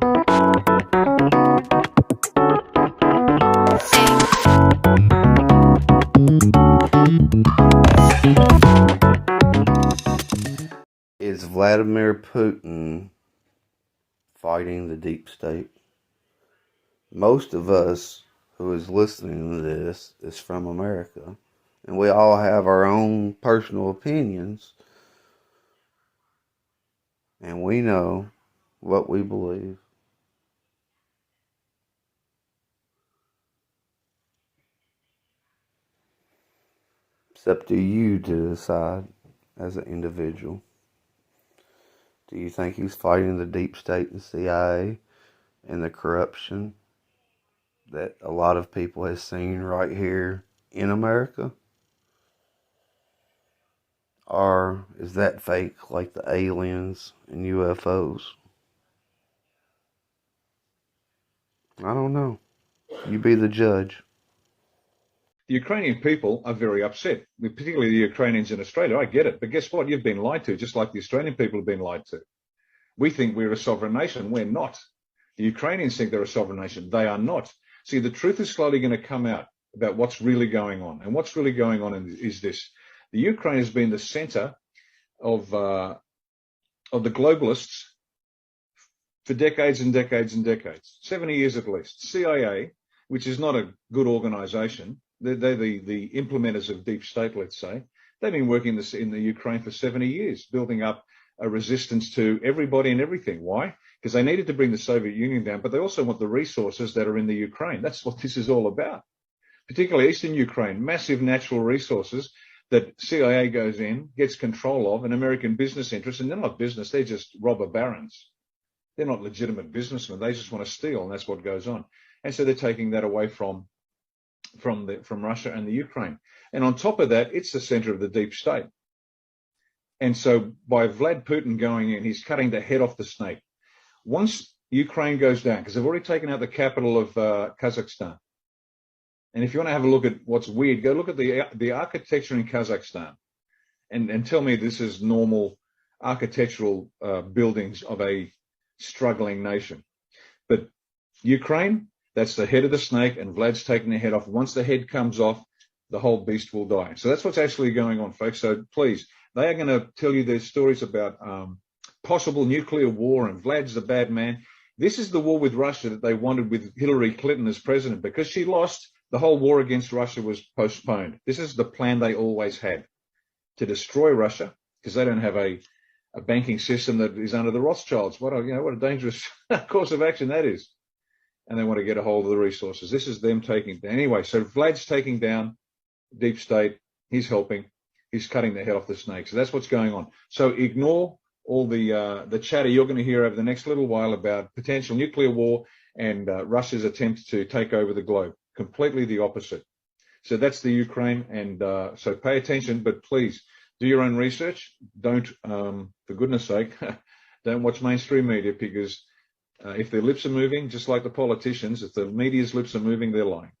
Is Vladimir Putin fighting the deep state? Most of us who is listening to this is from America, and we all have our own personal opinions, and we know what we believe. It's up to you to decide as an individual. Do you think he's fighting the deep state and CIA and the corruption that a lot of people have seen right here in America? Or is that fake like the aliens and UFOs? I don't know. You be the judge. The Ukrainian people are very upset, particularly the Ukrainians in Australia. I get it. But guess what? You've been lied to, just like the Australian people have been lied to. We think we're a sovereign nation. We're not. The Ukrainians think they're a sovereign nation. They are not. See, the truth is slowly going to come out about what's really going on. And what's really going on is this. The Ukraine has been the center of the globalists for decades and decades and decades, 70 years at least. CIA, which is not a good organization, they're the implementers of deep state, let's say. They've been working in the Ukraine for 70 years, building up a resistance to everybody and everything. Why? Because they needed to bring the Soviet Union down, but they also want the resources that are in the Ukraine. That's what this is all about. Particularly Eastern Ukraine, massive natural resources that CIA goes in, gets control of, and American business interests, and they're not business, they're just robber barons. They're not legitimate businessmen. They just want to steal, and that's what goes on. And so they're taking that away from Russia and the Ukraine. And on top of that, it's the center of the deep state. And so by Vlad Putin going in, he's cutting the head off the snake. Once Ukraine goes down, because they've already taken out the capital of Kazakhstan. And if you want to have a look at what's weird, go look at the architecture in Kazakhstan and tell me this is normal architectural buildings of a struggling nation. But Ukraine, that's the head of the snake, and Vlad's taking the head off. Once the head comes off, the whole beast will die. So that's what's actually going on, folks. So please, they are going to tell you their stories about possible nuclear war, and Vlad's the bad man. This is the war with Russia that they wanted with Hillary Clinton as president. Because she lost, the whole war against Russia was postponed. This is the plan they always had, to destroy Russia, because they don't have a banking system that is under the Rothschilds. What a dangerous course of action that is. And they want to get a hold of the resources. This is them taking down. Anyway, so Vlad's taking down deep state. He's helping. He's cutting the head off the snake. So that's what's going on. So ignore all the chatter you're going to hear over the next little while about potential nuclear war and Russia's attempt to take over the globe. Completely the opposite. So that's the Ukraine. And so pay attention, but please do your own research. Don't, for goodness sake, don't watch mainstream media, because if their lips are moving, just like the politicians, if the media's lips are moving, they're lying.